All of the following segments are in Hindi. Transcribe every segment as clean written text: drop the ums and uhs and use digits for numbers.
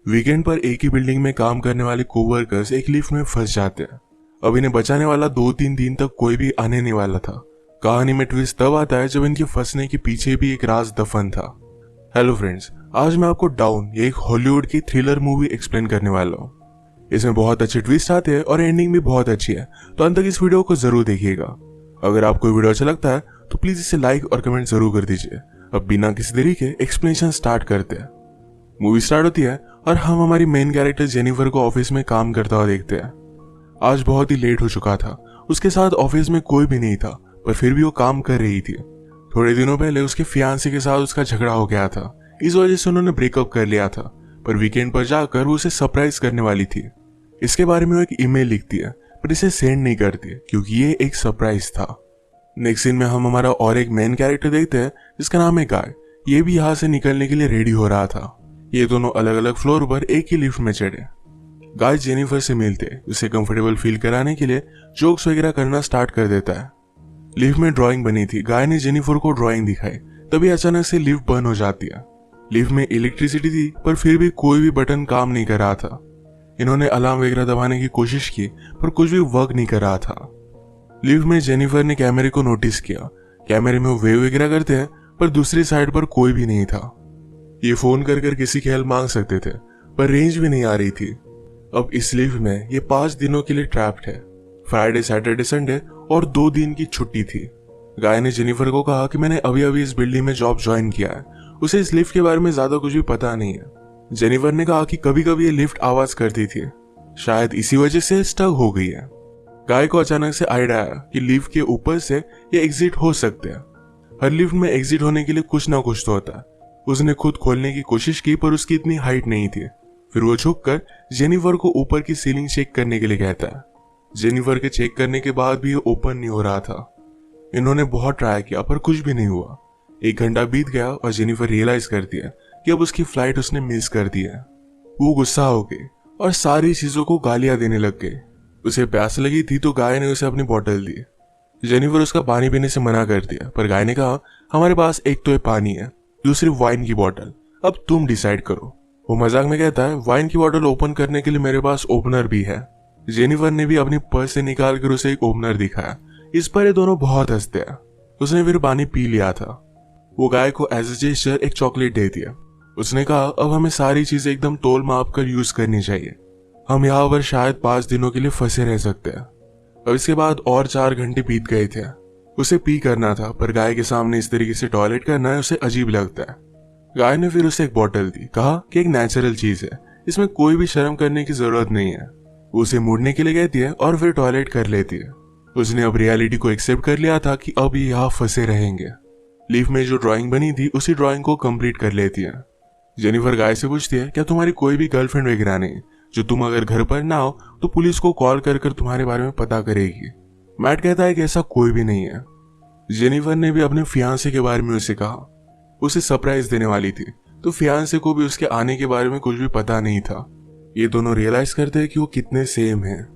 वीकेंड पर एक ही बिल्डिंग में काम करने वाले कोवर्कर्स एक लिफ्ट में फंस जाते हैं। अब इन्हें बचाने वाला 2-3 दिन तक कोई भी आने नहीं वाला था। कहानी में ट्विस्ट तब आता है जब इनके फंसने के पीछे भी एक राज दफन था। हेलो फ्रेंड्स, आज मैं आपको डाउन ये एक हॉलीवुड की थ्रिलर मूवी एक्सप्लेन करने वाला हूँ। इसमें बहुत अच्छे ट्विस्ट आते हैं और एंडिंग भी बहुत अच्छी है, तो अंत तक इस वीडियो को जरूर देखिएगा। अगर आपको वीडियो अच्छा लगता है तो प्लीज इसे लाइक और कमेंट जरूर कर दीजिए। अब बिना किसी देरी के एक्सप्लेनेशन स्टार्ट करते हैं। मूवी स्टार्ट होती है और हम हमारी मेन कैरेक्टर जेनिफर को ऑफिस में काम करता हुआ देखते हैं। आज बहुत ही लेट हो चुका था। उसके साथ ऑफिस में कोई भी नहीं था, पर फिर भी वो काम कर रही थी। थोड़े दिनों पहले उसके फियांसे के साथ उसका झगड़ा हो गया था, इस वजह से उन्होंने ब्रेकअप कर लिया था। पर वीकेंड पर जाकर वो उसे सरप्राइज करने वाली थी। इसके बारे में वो एक ईमेल लिखती है, पर इसे सेंड नहीं करती क्योंकि ये एक सरप्राइज था। नेक्स्ट सीन में हम हमारा और एक मेन कैरेक्टर देखते हैं जिसका नाम है गाय। ये भी यहाँ से निकलने के लिए रेडी हो रहा था। ये दोनों अलग अलग फ्लोर पर एक ही लिफ्ट में चढ़े। गाय जेनिफर से मिलते उसे कंफर्टेबल फील कराने के लिए जोक्स वगैरह करना स्टार्ट कर देता है। लिफ्ट में ड्राइंग बनी थी। गाय ने जेनिफर को ड्राइंग दिखाई, तभी अचानक से लिफ्ट बंद हो जाती है। लिफ्ट में इलेक्ट्रिसिटी थी, पर फिर भी कोई भी बटन काम नहीं कर रहा था। इन्होंने अलार्म वगैरह दबाने की कोशिश की, पर कुछ भी वर्क नहीं कर रहा था। लिफ्ट में जेनिफर ने कैमरे को नोटिस किया। कैमरे में वो वेव वगैरह करते हैं, पर दूसरी साइड पर कोई भी नहीं था। ये फोन कर किसी की हेल्प मांग सकते थे, पर रेंज भी नहीं आ रही थी। अब इस लिफ्ट में ये 5 दिनों के लिए ट्रैप्ड है। फ्राइडे, सैटरडे, संडे और 2 दिन की छुट्टी थी। गाय ने जेनिफर को कहा कि मैंने अभी अभी इस बिल्डिंग में जॉब ज्वाइन किया है, उसे इस लिफ्ट के बारे में ज्यादा कुछ भी पता नहीं है। जेनिफर ने कहा कि कभी कभी ये लिफ्ट आवाज करती थी, शायद इसी वजह से स्टक हो गई है। गाय को अचानक से आइडिया आया कि लिफ्ट के ऊपर से ये एग्जिट हो सकते हैं। हर लिफ्ट में एग्जिट होने के लिए कुछ ना कुछ तो होता है। उसने खुद खोलने की कोशिश की, पर उसकी इतनी हाइट नहीं थी। फिर वो झुककर जेनिफर को ऊपर की सीलिंग चेक करने के लिए कहता है। जेनिफर के चेक करने के बाद भी ये ओपन नहीं हो रहा था। इन्होंने बहुत ट्राई किया, पर कुछ भी नहीं हुआ। 1 घंटा बीत गया और जेनिफर रियलाइज करती है कि अब उसकी फ्लाइट उसने मिस कर दी है। वो गुस्सा हो गई और सारी चीजों को गालियां देने लग गई। उसे प्यास लगी थी तो गाय ने उसे अपनी बोतल दी। जेनिफर उसका पानी पीने से मना कर दिया, पर गाय ने कहा हमारे पास एक तो ये पानी है, दूसरी वाइन की बोतल, अब तुम डिसाइड करो। वो मजाक में कहता है वाइन की बोतल ओपन करने के लिए मेरे पास ओपनर भी है। जेनिफर ने भी अपनी पर्स से निकाल कर उसे एक ओपनर दिखाया। इस पर ये दोनों बहुत हंसते हैं। उसने फिर पानी पी लिया था। वो गाय को एज ए जेस्चर एक चॉकलेट दे दिया। उसने कहा अब हमें सारी चीजें एकदम तोल माप कर यूज करनी चाहिए। हम यहाँ पर शायद 5 दिनों के लिए फंसे रह सकते हैं। अब इसके बाद और 4 घंटे बीत गए थे। उसे पी करना था, पर गाय के सामने इस तरीके से टॉयलेट करना है उसे अजीब लगता है। गाय ने फिर उसे एक बोतल दी, कहा कि एक नेचुरल चीज है, इसमें कोई भी शर्म करने की जरूरत नहीं है। वो उसे मुड़ने के लिए कहती है और फिर टॉयलेट कर लेती है। उसने अब रियलिटी को एक्सेप्ट कर लिया था कि अब ये यहाँ फंसे रहेंगे। लिफ्ट में जो ड्राइंग बनी थी उसी ड्राइंग को कंप्लीट कर लेती है। जेनिफर गाय से पूछती है क्या तुम्हारी कोई भी गर्लफ्रेंड वगैरह नहीं, जो तुम अगर घर पर ना हो तो पुलिस को कॉल कर तुम्हारे बारे में पता करेगी। मैट कहता है कि ऐसा कोई भी नहीं है। जेनिफर ने भी अपने फियांसे के बारे में उसे कहा। उसे सरप्राइज देने वाली थी, तो फियांसे को भी उसके आने के बारे में कुछ भी पता नहीं था। ये दोनों रियलाइज करते हैं कि वो कितने सेम हैं।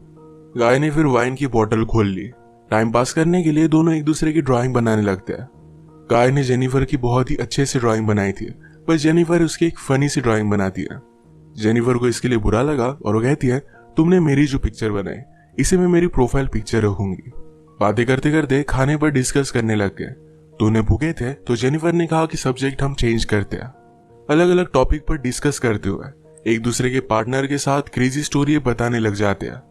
गाय ने फिर वाइन की बोतल खोल ली। टाइम पास करने के लिए दोनों एक दूसरे की ड्राइंग बनाने लगते हैं। गाय ने जेनिफर की बहुत ही अच्छे से ड्राइंग बनाई थी, पर जेनिफर उसकी एक फनी सी ड्राइंग बनाती है। जेनिफर को इसके लिए बुरा लगा और वो कहती है तुमने मेरी जो पिक्चर बनाई इसे मैं मेरी प्रोफाइल पिक्चर रखूंगी। बातें करते करते खाने पर डिस्कस करने लग गए। दोनों भूखे थे तो जेनिफर ने कहा कि सब्जेक्ट हम चेंज करते हैं। अलग अलग टॉपिक पर डिस्कस करते हुए एक दूसरे के पार्टनर के साथ क्रेजी स्टोरी बताने लग जाते हैं।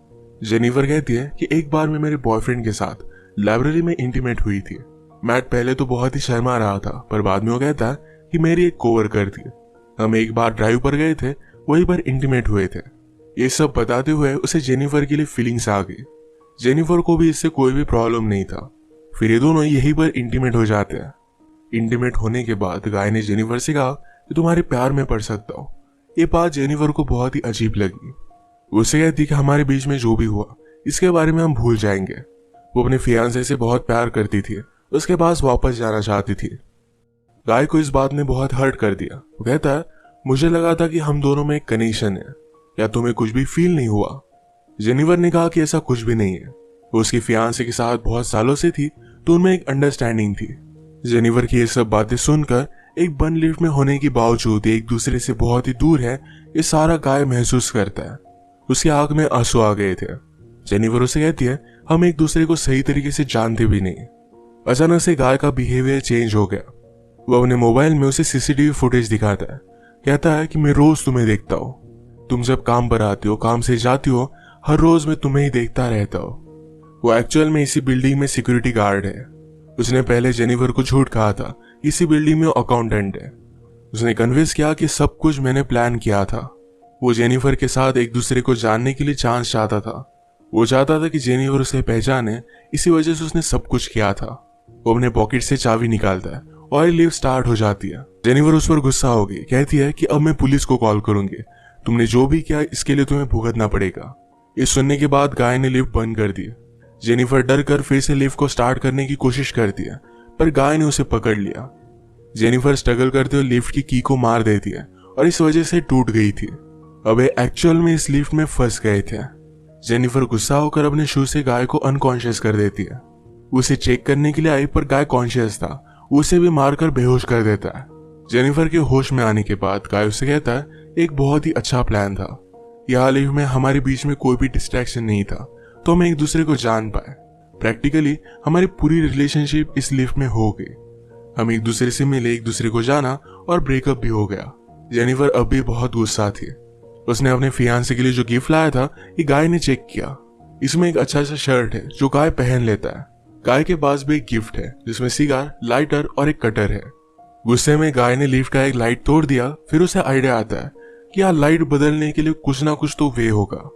जेनिफर कहती है कि एक बार मैं मेरे बॉयफ्रेंड के साथ लाइब्रेरी में इंटीमेट हुई थी। मैट पहले तो बहुत ही शर्मा रहा था, पर बाद में वो कहता है कि मेरी एक कोवर्कर थी। हम एक बार ड्राइव पर गए थे, वहीं पर इंटीमेट हुए थे। ये सब बताते हुए उसे जेनिफर के लिए फीलिंग्स आ गई। जेनिफर को भी इससे कोई भी प्रॉब्लम नहीं था। फिर ये दोनों यहीं पर इंटीमेट हो जाते हैं। इंटीमेट होने के बाद गाय ने जेनिफर से कहा कि तुम्हारे प्यार में पड़ सकता हूँ। ये बात जेनिफर को बहुत ही अजीब लगी। उसे कहती कि हमारे बीच में जो भी हुआ इसके बारे में हम भूल जाएंगे। वो अपने फियांसे से बहुत प्यार करती थी, उसके पास वापस जाना चाहती थी। गाय को इस बात ने बहुत हर्ट कर दिया। वो कहता है मुझे लगा था कि हम दोनों में एक कनेक्शन है, या तुम्हें कुछ भी फील नहीं हुआ? जेनिफर ने कहा कि ऐसा कुछ भी नहीं है। वो उसकी फियांसे के साथ बहुत सालों से थी, तो उनमें एक अंडरस्टैंडिंग थी। जेनिफर की ये सब बातें सुनकर एक बंद लिफ्ट में होने के बावजूद एक दूसरे से बहुत ही दूर है, ये सारा गाय महसूस करता है। उसकी आंख में आंसू आ गए थे। जेनिफर उसे कहती है, हम एक दूसरे को सही तरीके से जानते भी नहीं। अचानक से गाय का बिहेवियर चेंज हो गया। वो अपने मोबाइल में उसे सीसीटीवी फुटेज दिखाता है। कहता है कि मैं रोज तुम्हें देखता हूँ, तुम जब काम पर आती हो, काम से जाती हो, हर रोज मैं तुम्हें ही देखता रहता हूँ। वो एक्चुअल में इसी बिल्डिंग में सिक्योरिटी गार्ड है। उसने पहले जेनिफर को झूठ कहा था, इसी बिल्डिंग में अकाउंटेंट है। उसने कन्विंस किया कि सब कुछ मैंने प्लान किया था। वो जेनिफर के साथ एक दूसरे को जानने के लिए चांस चाहता था। वो चाहता था कि जेनिफर उसे पहचाने, इसी वजह से उसने सब कुछ किया था। वो अपने पॉकेट से चाबी निकालता है और लिफ्ट स्टार्ट हो जाती है। जेनिफर उस पर गुस्सा हो गई, कहती है कि अब मैं पुलिस को कॉल करूंगी, तुमने जो भी किया इसके लिए तुम्हें भुगतना पड़ेगा। ये सुनने के बाद गाय ने लिफ्ट बंद कर दी। जेनिफर डर कर फिर से लिफ्ट को स्टार्ट करने की कोशिश करती है, पर गाय ने उसे पकड़ लिया। जेनिफर स्ट्रगल करते हुए लिफ्ट की की को मार देती है और इस वजह से टूट गई थी। अब एक्चुअल में इस लिफ्ट में फंस गए थे। जेनिफर गुस्सा होकर अपने शू से गाय को अनकॉन्शियस कर देती है। उसे चेक करने के लिए आई, पर गाय कॉन्शियस था। उसे भी मारकर बेहोश कर देता है। जेनिफर के होश में आने के बाद गाय उसे कहता है, एक बहुत ही अच्छा प्लान था। यहाँ लिफ्ट में हमारे बीच में कोई भी डिस्ट्रैक्शन नहीं था, तो हम एक दूसरे को जान पाए। प्रैक्टिकली हमारी पूरी रिलेशनशिप इस लिफ्ट में हो गई। हम एक दूसरे से मिले, एक दूसरे को जाना और ब्रेकअप भी हो गया। जेनिफर अब भी बहुत गुस्सा थी। उसने अपने फियांसे के लिए जो गिफ्ट लाया था, ये गाय ने चेक किया। इसमें एक अच्छा सा शर्ट है जो गाय पहन लेता है। गाय के पास भी एक गिफ्ट है जिसमें सिगार, लाइटर और एक कटर है। गुस्से में गाय ने लिफ्ट का एक लाइट तोड़ दिया। फिर उसे आइडिया आता है कि यहाँ लाइट बदलने के लिए कुछ ना कुछ तो वे होगा।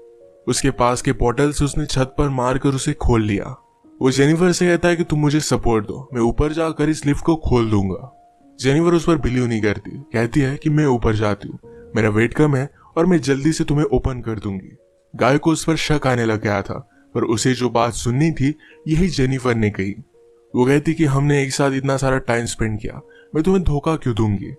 उसके पास के पोर्टल से उसने छत पर मारकर उसे खोल लिया। वो जेनिफर से कहता है कि तुम मुझे सपोर्ट दो, मैं ऊपर जाकर इस लिफ्ट को खोल दूंगा। जेनिफर उस पर बिलीव नहीं करती, कहती है कि मैं ऊपर जाती हूँ, मेरा वेट कम है और मैं जल्दी से तुम्हें ओपन कर दूंगी। गाय को उस पर शक आने लग गया था, पर उसे जो बात सुननी थी यही जेनिफर ने कही। वो कहती कि हमने एक साथ इतना सारा टाइम स्पेंड किया, मैं तुम्हें धोखा क्यों दूंगी।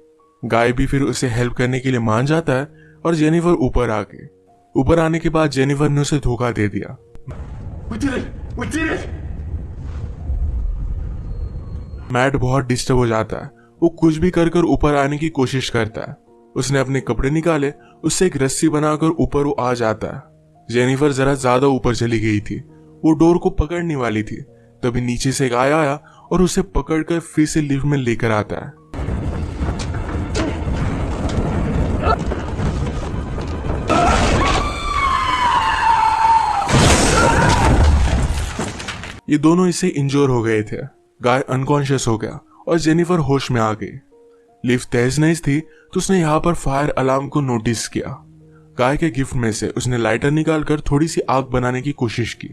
गाय भी फिर उसे हेल्प करने के लिए मान जाता है और जेनिफर ऊपर आ गई। ऊपर आने के बाद जेनिफर ने उसे धोखा दे दिया। We did it! मैट बहुत डिस्टर्ब हो जाता है। वो कुछ भी कर कर ऊपर आने की कोशिश करता है। उसने अपने कपड़े निकाले, उससे एक रस्सी बनाकर ऊपर वो आ जाता है। जेनिफर जरा ज्यादा ऊपर चली गई थी। वो डोर को पकड़ने वाली थी, तभी नीचे से गाय आया और उसे पकड़कर फिर से लिफ्ट में लेकर आता है। ये दोनों इससे इंजोर हो गए थे। गाय अनकॉन्शियस हो गया और जेनिफर होश में आ गई। लिफ्ट तेज नहीं थी तो उसने यहाँ पर फायर अलार्म को नोटिस किया। गाय के गिफ्ट में से उसने लाइटर निकालकर थोड़ी सी आग बनाने की कोशिश की।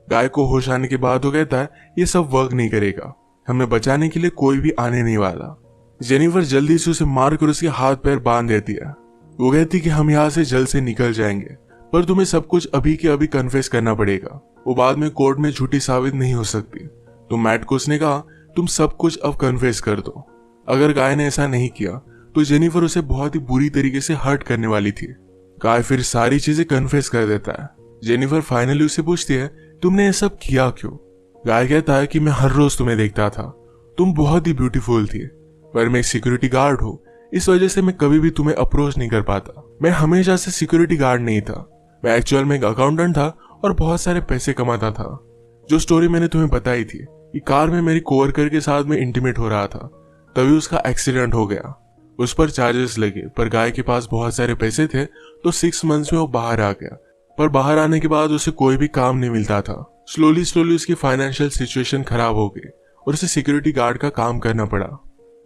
गाय को होश आने के बाद वो कहता है, ये सब वर्क नहीं करेगा, हमें बचाने के लिए कोई भी आने नहीं वाला। जेनिफर जल्दी से उसे मारकर उसके हाथ पैर बांध देती है। वो कहती कि हम यहाँ से जल्द से निकल जाएंगे, पर तुम्हें सब कुछ अभी के अभी कन्फेस करना पड़ेगा, वो बाद में कोर्ट में झूठी साबित नहीं हो सकती। तो मैट को उसने कहा, तुम सब कुछ अब कन्फेस कर दो। अगर गाय ने ऐसा नहीं किया तो जेनिफर उसे बहुत ही बुरी तरीके से हर्ट करने वाली थी। गाय फिर सारी चीजें कन्फेस कर देता है। जेनिफर फाइनली उससे पूछती है, तुमने ये सब किया क्यों। गाय कहता है कि मैं हर रोज तुम्हें देखता था, तुम बहुत ही ब्यूटीफुल थी, पर मैं एक सिक्योरिटी गार्ड हूँ, इस वजह से मैं कभी भी तुम्हें अप्रोच नहीं कर पाता। मैं हमेशा से सिक्योरिटी गार्ड नहीं था, मैं एक्चुअल में एक अकाउंटेंट था और बहुत सारे पैसे कमाता था। जो स्टोरी मैंने तुम्हें बताई थी, ये कार में मेरी कोवर्कर के साथ में इंटीमेट हो रहा था, तभी उसका एक्सीडेंट हो गया। उस पर चार्जेस लगे, पर गाय के पास बहुत सारे पैसे थे तो 6 मंथ्स में वो बाहर आ गया। पर बाहर आने के बाद उसे कोई भी काम नहीं मिलता था। स्लोली उसकी फाइनेंशियल सिचुएशन खराब हो गई और उसे सिक्योरिटी गार्ड का काम करना पड़ा।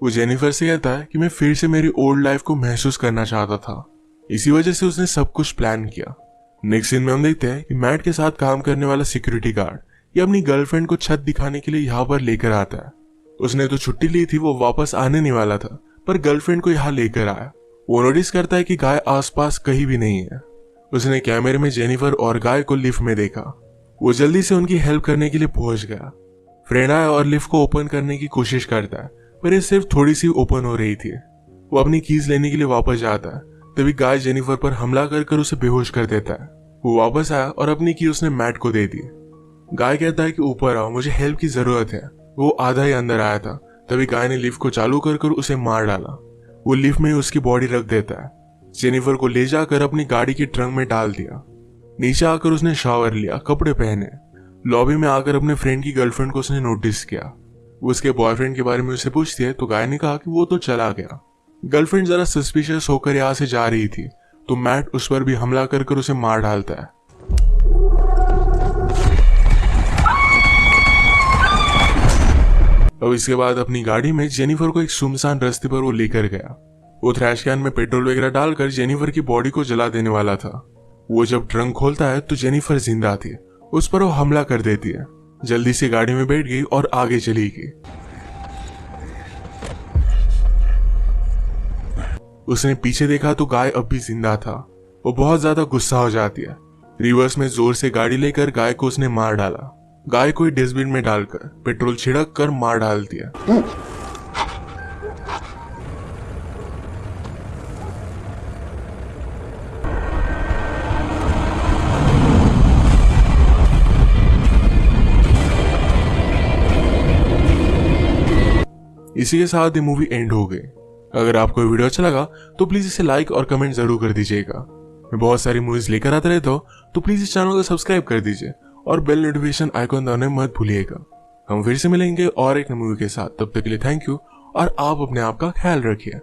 वो जेनिफर से कहता है कि मैं फिर से मेरी ओल्ड लाइफ को महसूस करना चाहता था, इसी वजह से उसने सब कुछ प्लान किया। नेक्स्ट सीन में हम देखते हैं कि मैट के साथ काम करने वाला सिक्योरिटी गार्ड ये अपनी गर्लफ्रेंड को छत दिखाने के लिए यहाँ पर लेकर आता है। उसने तो छुट्टी ली थी, वो वापस आने नहीं वाला था, पर गर्लफ्रेंड को यहाँ लेकर आया। वो नोटिस करता है कि गाय आसपास कहीं भी नहीं है। उसने कैमरे में जेनिफर और गाय को लिफ्ट में देखा। वो जल्दी से उनकी हेल्प करने के लिए पहुंच गया। फ्रेंड आया और लिफ्ट को ओपन करने की कोशिश करता है, पर ये सिर्फ थोड़ी सी ओपन हो रही थी। वो अपनी कीज लेने के लिए वापस जाता है, तभी गाय जेनिफर पर हमला कर उसे बेहोश कर देता है। वो वापस आया और अपनी की उसने मैट को दे दी। गाय कहता है कि ऊपर आओ, मुझे हेल्प की जरूरत है। वो आधा ही अंदर आया था, तभी गाय ने लिफ्ट को चालू कर उसे मार डाला। वो लिफ्ट में ही उसकी बॉडी रख देता है। जेनिफर को ले जाकर अपनी गाड़ी की ट्रंक में डाल दिया। नीचे आकर उसने शावर लिया, कपड़े पहने। लॉबी में आकर अपने फ्रेंड की गर्लफ्रेंड को उसने नोटिस किया। वो उसके बॉयफ्रेंड के बारे में उसे पूछती है तो गाय ने कहा कि वो तो चला गया। गर्लफ्रेंड जरा सस्पिशियस होकर यहाँ से जा रही थी तो मैट उस पर भी हमला कर उसे मार डालता है। अब इसके बाद अपनी गाड़ी में जेनिफर को एक सुनसान रास्ते पर वो लेकर गया। वो थ्रैश कैन में पेट्रोल वगैरह डालकर जेनिफर की बॉडी को जला देने वाला था। वो जब ट्रंक खोलता है तो जेनिफर जिंदा थी। उस पर वो हमला कर देती है। जल्दी से गाड़ी में बैठ गई और आगे चली गई। उसने पीछे देखा तो गाय अब भी जिंदा था। वो बहुत ज्यादा गुस्सा हो जाती है। रिवर्स में जोर से गाड़ी लेकर गाय को उसने मार डाला। गाय को डस्टबिन में डालकर पेट्रोल छिड़क कर मार डाल दिया। इसी के साथ ये मूवी एंड हो गई। अगर आपको ये वीडियो अच्छा लगा तो प्लीज इसे लाइक और कमेंट जरूर कर दीजिएगा। मैं बहुत सारी मूवीज लेकर आता रहता हूँ तो प्लीज इस चैनल को सब्सक्राइब कर दीजिए और बेल नोटिफिकेशन आइकॉन दबाना मत भूलिएगा। हम फिर से मिलेंगे और एक नई मूवी के साथ। तब तक के लिए थैंक यू और आप अपने आप का ख्याल रखिए।